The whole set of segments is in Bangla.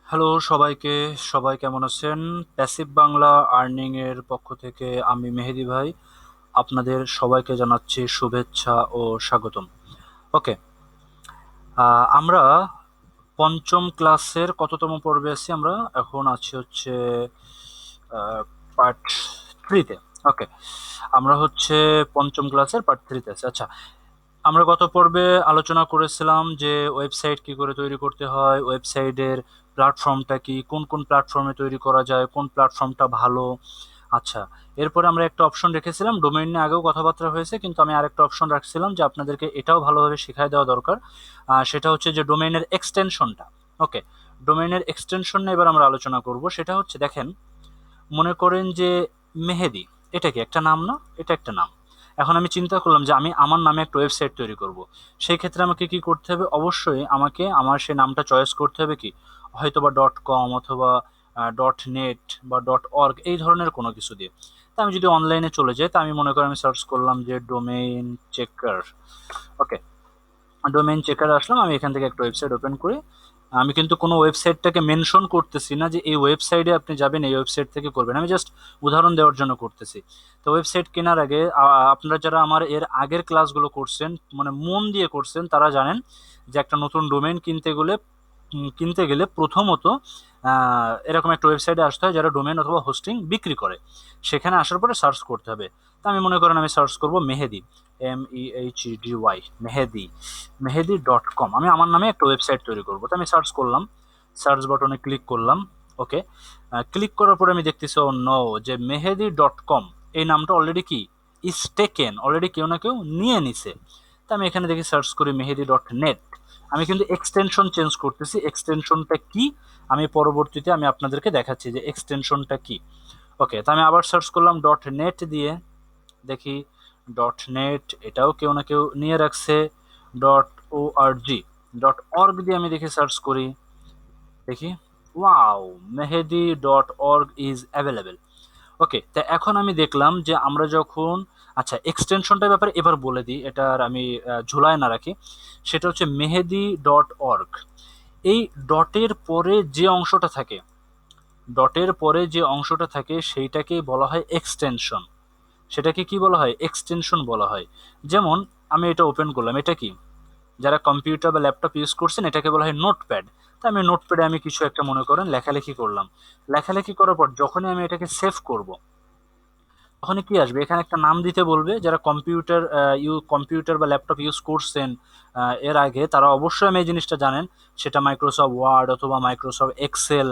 হ্যালো সবাইকে, সবাই কেমন আছেন? প্যাসিভ বাংলা আর্নিং এর পক্ষ থেকে আমি মেহেদি ভাই আপনাদের সবাইকে জানাচ্ছি শুভেচ্ছা ও স্বাগতম। ওকে, আমরা পঞ্চম ক্লাসের কততম পর্বে আছি? আমরা এখন আছি হচ্ছে পার্ট থ্রিতে। ওকে, আমরা হচ্ছে পঞ্চম ক্লাসের পার্ট থ্রিতে আছি। আচ্ছা, আমরা গত পর্বে আলোচনা করেছিলাম যে ওয়েবসাইট কি করে তৈরি করতে হয়, ওয়েবসাইটের প্ল্যাটফর্মটা কি, কোন কোন প্ল্যাটফর্মে তৈরি করা যায়, কোন প্ল্যাটফর্মটা ভালো। আচ্ছা, এরপরে আমরা একটা অপশন রেখেছিলাম, ডোমেইন নিয়ে আগেও কথাবার্তা হয়েছে, কিন্তু আমি আরেকটা অপশন রাখছিলাম যে আপনাদেরকে এটাও ভালোভাবে শেখায় দেওয়া দরকার। সেটা হচ্ছে যে ডোমেইনের এক্সটেনশনটা। ওকে, ডোমেইনের এক্সটেনশন নিয়ে এবার আমরা আলোচনা করব। সেটা হচ্ছে, দেখেন, মনে করেন যে মেহেদি, এটা কি একটা নাম না? এটা একটা নাম। এখন আমি চিন্তা করলাম যে আমি আমার নামে একটা ওয়েবসাইট তৈরি করব। সেই ক্ষেত্রে আমাকে কি করতে হবে? অবশ্যই আমাকে আমার সেই নামটা চয়েস করতে হবে কি, হয়তো বা .com অথবা .net বা .org, এই ধরনের কোনো কিছু দিয়ে। তা আমি যদি অনলাইনে চলে যাই, তা আমি মনে করি আমি সার্চ করলাম যে ডোমেইন চেকার। ওকে, ডোমেইন চেকারে আসলাম, আমি এখান থেকে একটা ওয়েবসাইট ওপেন করি। আমি কিন্তু কোনো ওয়েবসাইটটাকে মেনশন করতেছি না যে এই ওয়েবসাইটে আপনি যাবেন, এই ওয়েবসাইট থেকে করবেন। আমি জাস্ট উদাহরণ দেওয়ার জন্য করতেছি। তো ওয়েবসাইট কেনার আগে আপনারা যারা আমার এর আগের ক্লাসগুলো করছেন, মানে মন দিয়ে করছেন, তারা জানেন যে একটা নতুন ডোমেইন কিনতে গেলে প্রথমত এরকম একটা ওয়েবসাইটে আসতে হয় যারা ডোমেইন অথবা হোস্টিং বিক্রি করে। সেখানে আসার পরে সার্চ করতে হবে। তা আমি মনে করেন আমি সার্চ করব মেহেদি, MEHEDY, মেহেদি, মেহেদি.com। আমি আমার নামে একটা ওয়েবসাইট তৈরি করবো। তো আমি সার্চ করলাম, সার্চ বাটনে ক্লিক করলাম। ওকে, ক্লিক করার পরে আমি দেখতেছি, ও নো, যে মেহেদি.com এই নামটা অলরেডি কি ইজ টেকেন, অলরেডি কেউ না কেউ নিয়ে নিছে। তো আমি এখানে দেখি, সার্চ করি মেহেদি.net। আমি কিন্তু এক্সটেনশন চেঞ্জ করতেছি। এক্সটেনশনটা কি আমি পরবর্তীতে আমি আপনাদেরকে দেখাচ্ছি যে এক্সটেনশনটা কি। ওকে, তো আমি আবার সার্চ করলাম .net দিয়ে, দেখি .net এটাও কেউ না কেউ নিয়ে রাখছে। .org, .org দিয়ে আমি দেখি, সার্চ করি, দেখি ওয়াও, মেহেদি.org ইজ অ্যাভেলেবেল। ওকে, তা এখন আমি দেখলাম যে আমরা যখন, আচ্ছা, এক্সটেনশনটার ব্যাপারে এবার বলে দিই, এটার আমি ঝুলায় না রাখি। সেটা হচ্ছে মেহেদি.org। এই ডটের পরে যে অংশটা থাকে, সেইটাকেই বলা হয় এক্সটেনশন। সেটাকে কি বলা হয়? এক্সটেনশন বলা হয়। যেমন আমি এটা ওপেন করলাম, এটা কি, যারা কম্পিউটার বা ল্যাপটপ ইউজ করছেন এটাকে বলা হয় নোটপ্যাড। তো আমি নোটপ্যাডে আমি কিছু একটা মনে করেন লেখালেখি করলাম। লেখালেখি করার পর যখনই আমি এটাকে সেভ করব, তখন কি আসবে? এখানে একটা নাম দিতে বলবে। যারা কম্পিউটার বা ল্যাপটপ ইউজ করছেন এর আগে, তারা অবশ্যই আমি এই জিনিসটা জানেন। সেটা মাইক্রোসফট ওয়ার্ড অথবা মাইক্রোসফট এক্সেল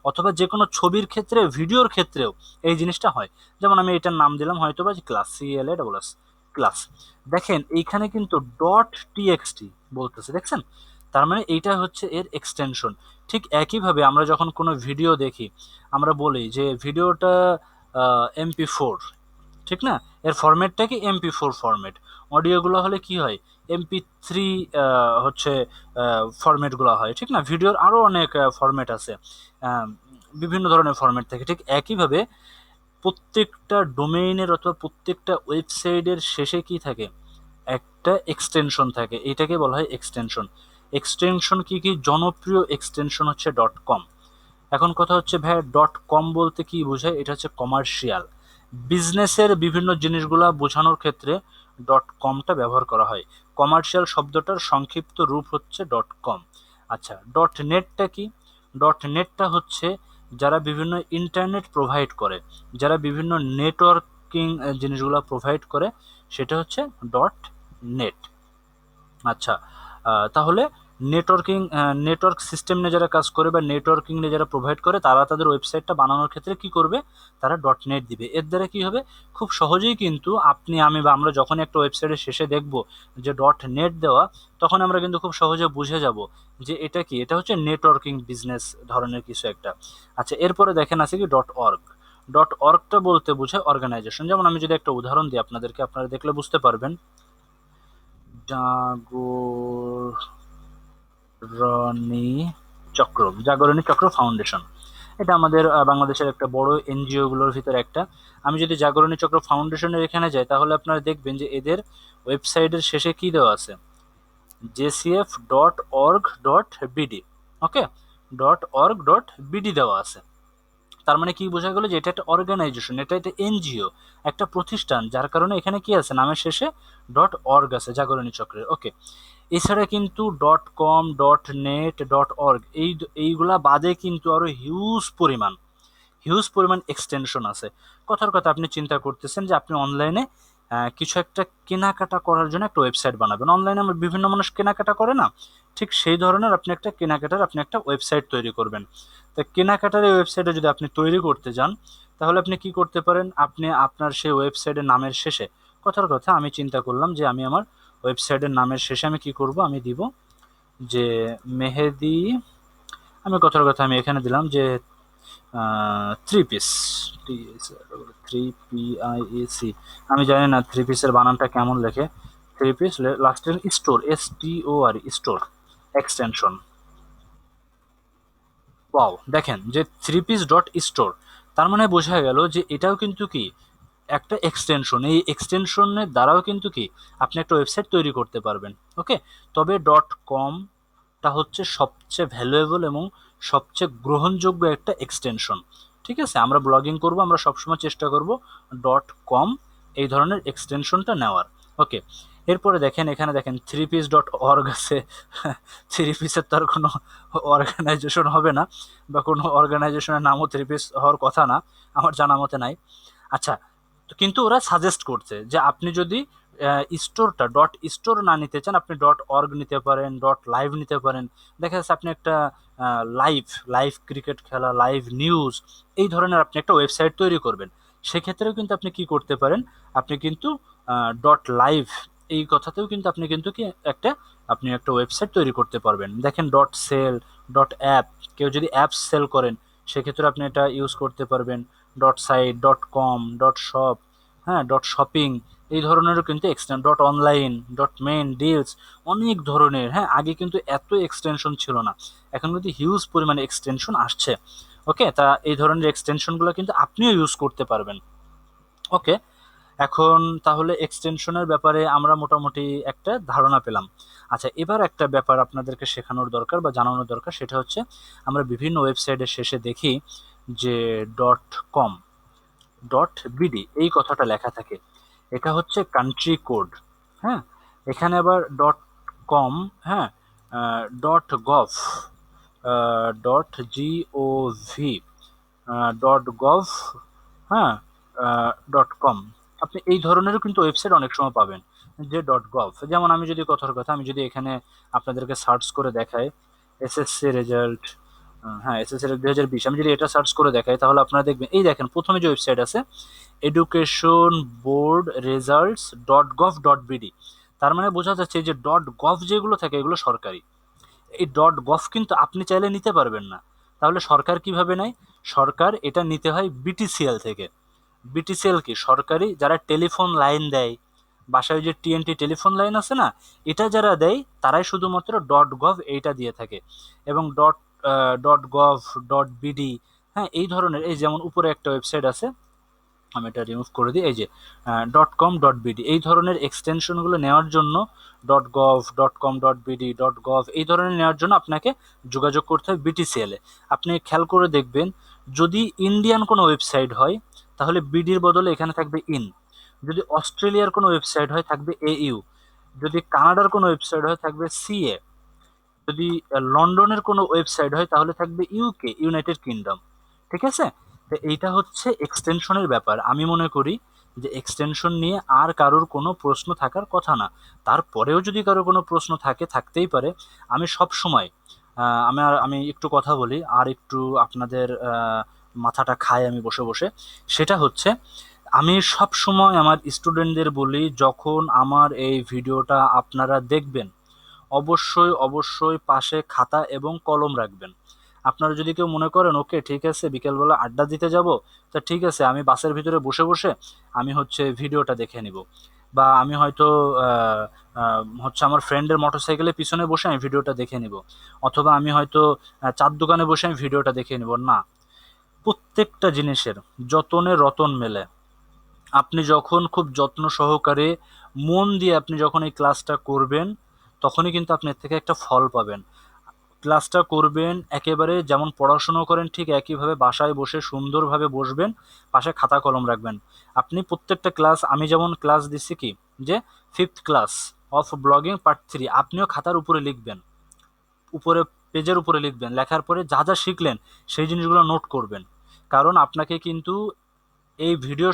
অথবা যে কোনো ছবির ক্ষেত্রে, ভিডিওর ক্ষেত্রেও এই জিনিসটা হয়। যেমন আমি এটার নাম দিলাম হয়তো বা ক্লাস, CLASS, ক্লাস। দেখেন এইখানে কিন্তু .txt বলতেছে, দেখছেন? তার মানে এইটা হচ্ছে এর এক্সটেনশন। ঠিক একইভাবে আমরা যখন কোনো ভিডিও দেখি, আমরা বলি যে ভিডিওটা MP4, ঠিক না? এর ফরম্যাটটা কি? MP4 format. অডিওগুলো হলে কি হয়? MP3 হচ্ছে ফরম্যাটগুলো হয়, ঠিক না? ভিডিওর আরও অনেক ফরম্যাট আছে, আহ, বিভিন্ন ধরনের ফরম্যাট থাকে। ঠিক একইভাবে প্রত্যেকটা ডোমেইনের অথবা প্রত্যেকটা ওয়েবসাইটের শেষে কি থাকে? একটা এক্সটেনশন থাকে। এটাকে বলা হয় এক্সটেনশন। এক্সটেনশন কি কি? জনপ্রিয় এক্সটেনশন হচ্ছে .com। এখন কথা হচ্ছে, ভাই, .com বলতে কি বোঝায়? এটা হচ্ছে কমার্শিয়াল, বিজনেসের বিভিন্ন জিনিসগুলা বোঝানোর ক্ষেত্রে .comটা ব্যবহার করা হয়। কমার্শিয়াল শব্দটার সংক্ষিপ্ত রূপ হচ্ছে .com। আচ্ছা, .netটা কি? .netটা হচ্ছে যারা বিভিন্ন ইন্টারনেট প্রোভাইড করে, যারা বিভিন্ন নেটওয়ার্কিং জিনিসগুলো প্রোভাইড করে, সেটা হচ্ছে .net। আচ্ছা, তাহলে নেটওয়ার্ক সিস্টেম নিয়ে যারা কাজ করে বা নেটওয়ার্কিং নিয়ে যারা প্রোভাইড করে, তারা তাদের ওয়েবসাইটটা বানানোর ক্ষেত্রে কি করবে? তারা .net দিবে। এর দ্বারা কি হবে? খুব সহজেই কিন্তু আপনি, আমি বা আমরা যখন একটা ওয়েবসাইটের শেষে দেখব যে .net দেওয়া, তখন আমরা কিন্তু খুব সহজে বুঝে যাব যে এটা কি, এটা হচ্ছে নেটওয়ার্কিং বিজনেস ধরনের কিছু একটা। আচ্ছা, এরপরে দেখেন আছে কি .org। .orgটা বলতে বোঝায় অর্গানাইজেশন। যেমন আমি যদি একটা উদাহরণ দিই আপনাদেরকে, আপনারা দেখলে বুঝতে পারবেন। জাগরণী চক্র ফাউন্ডেশন, এটা আমাদের বাংলাদেশের একটা বড় NGO গুলোর ভিতরে একটা। আমি যদি জাগরণী চক্র ফাউন্ডেশনের এখানে যাই, তাহলে আপনারা দেখবেন যে এদের ওয়েবসাইটের শেষে কি দেওয়া আছে? JCF.org.bd। ওকে, .org.bd দেওয়া আছে। তার মানে কি বোঝা গেল যে এটা একটা অর্গানাইজেশন, এটা একটা এনজিও, একটা প্রতিষ্ঠান, যার কারণে এখানে কি আছে, নামের শেষে .org আছে, জাগরণী চক্রের। ওকে, এছাড়া কিন্তু .com, .net, .org এইগুলা বাদে কিন্তু আরো হিউজ পরিমাণ এক্সটেনশন আছে। কথার কথা, আপনি চিন্তা করতেছেন যে আপনি অনলাইনে কিছু একটা কেনাকাটা করার জন্য একটা ওয়েবসাইট বানাবেন। অনলাইনে আমরা বিভিন্ন মানুষ কেনাকাটা করে না, ঠিক সেই ধরনের আপনি একটা ওয়েবসাইট তৈরি করবেন। তো কেনাকাটার এই ওয়েবসাইটে যদি আপনি তৈরি করতে যান, তাহলে আপনি কি করতে পারেন, আপনি আপনার সেই ওয়েবসাইটের নামের শেষে, কথার কথা আমি চিন্তা করলাম যে আমি আমার ওয়েবসাইটের নামের শেষে আমি কি করব, আমি দিব যে মেহেদি, আমি কথার কথা আমি এখানে দিলাম যে থ্রি পিস, থ্রি PIAC, আমি জানি না থ্রি পিসের বানানটা কেমন লেখে, থ্রি পিস লাস্টের store, STOR, store extension. Wow, দেখেন যে threepiece.store, তার মানে বোঝা গেল যে এটাও কিন্তু কি একটা এক্সটেনশন। এই এক্সটেনশনের দ্বারাও কিন্তু কি আপনি একটা ওয়েবসাইট তৈরি করতে পারবেন। ওকে, তবে .comটা হচ্ছে সবচেয়ে ভ্যালুয়েবল এবং সবচেয়ে গ্রহণযোগ্য একটা এক্সটেনশন। ঠিক আছে, আমরা ব্লগিং করব, আমরা সবসময় চেষ্টা করব .com এই ধরনের এক্সটেনশনটা নেওয়ার। ওকে, এরপরে দেখেন, এখানে দেখেন threepiece.org আছে। থ্রি পিসের তো আর কোনো অর্গানাইজেশন হবে না, বা কোনো অর্গানাইজেশনের নামও থ্রি পিস হওয়ার কথা না, আমার জানা মতে নাই। আচ্ছা, তো কিন্তু ওরা সাজেস্ট করছে যে আপনি যদি স্টোরটা .স্টোর না নিতে চান, আপনি .org নিতে পারেন, .live নিতে পারেন। দেখা যাচ্ছে আপনি একটা লাইভ লাইভ ক্রিকেট খেলা, লাইভ নিউজ, এই ধরনের আপনি একটা ওয়েবসাইট তৈরি করবেন। সেক্ষেত্রেও কিন্তু আপনি কি করতে পারেন, আপনি কিন্তু .live এই কথাতেও কিন্তু আপনি একটা ওয়েবসাইট তৈরি করতে পারবেন। দেখেন .sell, .app, কেউ যদি অ্যাপস সেল করেন সেক্ষেত্রে আপনি এটা ইউজ করতে পারবেন। .site, .com, .shop, হ্যাঁ, .shopping, এই ধরনেরও কিন্তু এক্সটেন্ড, .online, .main, ডিলস, অনেক ধরনের। হ্যাঁ, আগে কিন্তু এত এক্সটেনশন ছিল না, এখন কিন্তু হিউজ পরিমাণে এক্সটেনশন আসছে। ওকে, তা এই ধরনের এক্সটেনশনগুলো কিন্তু আপনিও ইউজ করতে পারবেন। ওকে, এখন তাহলে এক্সটেনশনের ব্যাপারে আমরা মোটামুটি একটা ধারণা পেলাম। আচ্ছা, এবার একটা ব্যাপার আপনাদেরকে শেখানোর দরকার বা জানানোর দরকার, সেটা হচ্ছে আমরা বিভিন্ন ওয়েবসাইটের শেষে দেখি যে .com, .bd এই কথাটা লেখা থাকে, এটা হচ্ছে কান্ট্রি কোড। হ্যাঁ, এখানে আবার .com, হ্যাঁ, .gov, .gov, .gov, হ্যাঁ, .com, আপনি এই ধরনেরও কিন্তু ওয়েবসাইট অনেক সময় পাবেন যে .gov। যেমন আমি যদি কথার কথা, আমি যদি এখানে আপনাদেরকে সার্চ করে দেখাই এসএসসি রেজাল্ট, হ্যাঁ, এসএসসি 2020, আমি যদি এটা সার্চ করে দেখাই তাহলে আপনারা দেখবেন, এই দেখেন প্রথমে যে ওয়েবসাইট আছে এডুকেশন বোর্ড রেজাল্টস .gov.bd, তার মানে বোঝা যাচ্ছে যে .gov যেগুলো থাকে এগুলো সরকারি। এই .gov কিন্তু আপনি চাইলে নিতে পারবেন না। তাহলে সরকার কিভাবে নেয়, সরকার এটা নিতে হয় BTCL থেকে। BTCL কি, সরকারি যারা টেলিফোন লাইন দেয়, বাসায় যে TNT টেলিফোন লাইন আছে না, এটা যারা দেয় তারাই শুধুমাত্র .gov এইটা দিয়ে থাকে। এবং .gov.bd, হ্যাঁ, এই ধরনের, এই যেমন উপরে একটা ওয়েবসাইট আছে, আমি এটা রিমুভ করে দিই, এই যে .com.bd, এই ধরনের এক্সটেনশনগুলো নেওয়ার জন্য .gov, .com.bd, .gov এই ধরনের নেওয়ার জন্য আপনাকে যোগাযোগ করতে হবে BTCL এ। আপনি খেয়াল করে দেখবেন, যদি ইন্ডিয়ান কোনো ওয়েবসাইট হয় তাহলে বিডির বদলে এখানে থাকবে ইন, যদি অস্ট্রেলিয়ার কোনো ওয়েবসাইট হয় থাকবে AU, যদি কানাডার কোনো ওয়েবসাইট হয় থাকবে CA, যদি লন্ডনের কোনো ওয়েবসাইট হয় তাহলে থাকবে UK, ইউনাইটেড কিংডম। ঠিক আছে, তো এইটা হচ্ছে এক্সটেনশনের ব্যাপার। আমি মনে করি যে এক্সটেনশন নিয়ে আর কারোর কোনো প্রশ্ন থাকার কথা না। তারপরেও যদি কারো কোনো প্রশ্ন থাকে, থাকতেই পারে। আমি সব সময় আমি একটু কথা বলি আর একটু আপনাদের মাথাটা খাই আমি বসে বসে, সেটা হচ্ছে আমি সব সময় আমার স্টুডেন্টদের বলি, যখন আমার এই ভিডিওটা আপনারা দেখবেন অবশ্যই অবশ্যই পাশে খাতা এবং কলম রাখবেন। আপনারা যদি কেউ মনে করেন ওকে ঠিক আছে বিকেলবেলা আড্ডা দিতে যাব, তা ঠিক আছে আমি বাসের ভিতরে বসে বসে আমি হচ্ছে ভিডিওটা দেখে নিব, বা আমি হয়তো হচ্ছে আমার ফ্রেন্ডের মোটরসাইকেলের পিছনে বসে আমি ভিডিওটা দেখে নিব, অথবা আমি হয়তো চার দোকানে বসে আমি ভিডিওটা দেখে নিব না। প্রত্যেকটা জিনিসের যতনে রতন মেলে। আপনি যখন খুব যত্ন সহকারে মন দিয়ে আপনি যখন এই ক্লাসটা করবেন, তখনই কিন্তু আপনি এর থেকে একটা ফল পাবেন। ক্লাসটা করবেন একেবারে যেমন পড়াশুনো করেন ঠিক একইভাবে বাসায় বসে সুন্দরভাবে বসবেন, পাশে খাতা কলম রাখবেন। আপনি প্রত্যেকটা ক্লাস, আমি যেমন ক্লাস দিচ্ছি কি, যে 5th class of blogging part 3, আপনিও খাতার উপরে লিখবেন, উপরে পেজের উপরে লিখবেন, লেখার পরে যা যা শিখলেন সেই জিনিসগুলো নোট করবেন। কারণ আপনাকে কিন্তু এই ভিডিও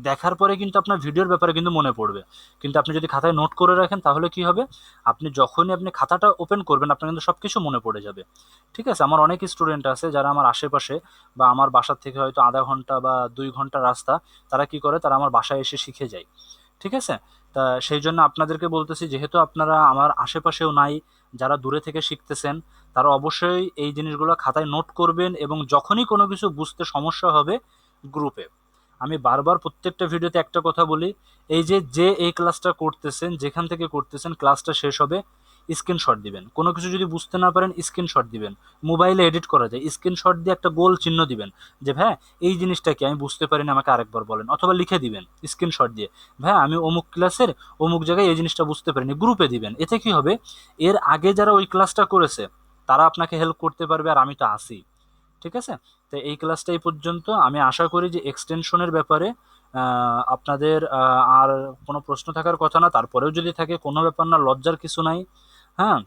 দেখার পরে কিন্তু আপনার ভিডিওর ব্যাপারে কিন্তু মনে পড়বে, কিন্তু আপনি যদি খাতায় নোট করে রাখেন তাহলে কি হবে, আপনি যখনই আপনি খাতাটা ওপেন করবেন আপনার কিন্তু সব কিছু মনে পড়ে যাবে। ঠিক আছে, আমার অনেক স্টুডেন্ট আছে যারা আমার আশেপাশে বা আমার বাসার থেকে হয়তো আধা ঘন্টা বা 2 ঘন্টা রাস্তা, তারা কি করে, তারা আমার বাসায় এসে শিখে যায়। ঠিক আছে, তা সেই জন্য আপনাদেরকে বলতেছি, যেহেতু আপনারা আমার আশেপাশেও নাই, যারা দূরে থেকে শিখতেছেন, তারা অবশ্যই এই জিনিসগুলো খাতায় নোট করবেন, এবং যখনই কোনো কিছু বুঝতে সমস্যা হবে গ্রুপে, আমি বারবার প্রত্যেকটা ভিডিওতে একটা কথা বলি, এই যে যে এই ক্লাসটা করতেছেন, যেখান থেকে করতেছেন, ক্লাসটা শেষ হবে স্ক্রিনশট দিবেন। কোনো কিছু যদি বুঝতে না পারেন স্ক্রিনশট দিবেন, মোবাইলে এডিট করা যায়, স্ক্রিনশট দিয়ে একটা গোল চিহ্ন দিবেন যে ভাই এই জিনিসটা কি আমি বুঝতে পারিনি, আমাকে আরেকবার বলেন, অথবা লিখে দিবেন স্ক্রিনশট দিয়ে, ভাই আমি অমুক ক্লাসের অমুক জায়গায় এই জিনিসটা বুঝতে পারিনি, গ্রুপে দিবেন। এতে কি হবে, এর আগে যারা ওই ক্লাসটা করেছে তারা আপনাকে হেল্প করতে পারবে, আর আমি তো আসি। ঠিক আছে, তো এই ক্লাসটা এই পর্যন্ত। আমি আশা করি যে এক্সটেনশনের ব্যাপারে আপনাদের আর কোনো প্রশ্ন থাকার কথা না, তারপরেও যদি থাকে কোনো ব্যাপার না, লজ্জার কিছু নাই। হ্যাঁ,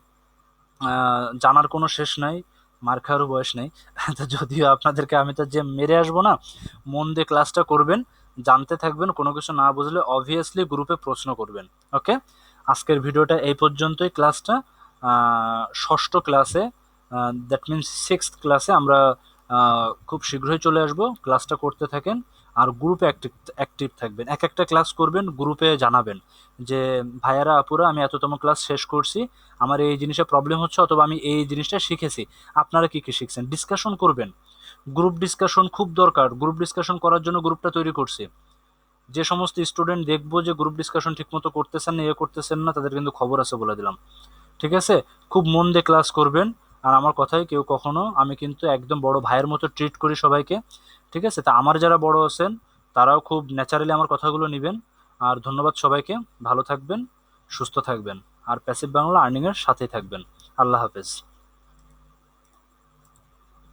জানার কোনো শেষ নাই, মার খাওয়ারও বয়স নেই। তো যদিও আপনাদেরকে আমি তো যে মেরে আসবো না, মন দিয়ে ক্লাসটা করবেন, জানতে থাকবেন, কোনো কিছু না বুঝলে অবভিয়াসলি গ্রুপে প্রশ্ন করবেন। ওকে, আজকের ভিডিওটা এই পর্যন্তই। ক্লাসটা ষষ্ঠ ক্লাসে, দ্যাট মিনস 6th ক্লাসে আমরা খুব শীঘ্রই চলে আসব। ক্লাসটা করতে থাকেন, আর গ্রুপে অ্যাক্টিভ অ্যাক্টিভ থাকবেন, এক একটা ক্লাস করবেন, গ্রুপে জানাবেন যে ভাইয়ারা আপুরা আমি এততম ক্লাস শেষ করছি, আমার এই জিনিসে প্রবলেম হচ্ছে, অথবা আমি এই জিনিসটা শিখেছি, আপনারা কি কি শিখছেন, ডিসকাশন করবেন। গ্রুপ ডিসকাশন খুব দরকার, গ্রুপ ডিসকাশন করার জন্য গ্রুপটা তৈরি করছি। যে সমস্ত স্টুডেন্ট দেখবো যে গ্রুপ ডিসকাশন ঠিকমতো করতেছেন না, করতেছেন না, তাদের কিন্তু খবর আছে বলে দিলাম। ঠিক আছে, খুব মন দিয়ে ক্লাস করবেন। আর আমার কথাই কেউ কখনো, আমি কিন্তু একদম বড় ভাইয়ের মতো ট্রিট করি সবাইকে। ঠিক আছে, তা আমার যারা বড় আছেন তারাও খুব ন্যাচারালি আমার কথাগুলো নেবেন। আর ধন্যবাদ সবাইকে, ভালো থাকবেন, সুস্থ থাকবেন, আর প্যাসিভ বাংলা আর্নিংয়ের সাথেই থাকবেন। আল্লাহ হাফেজ।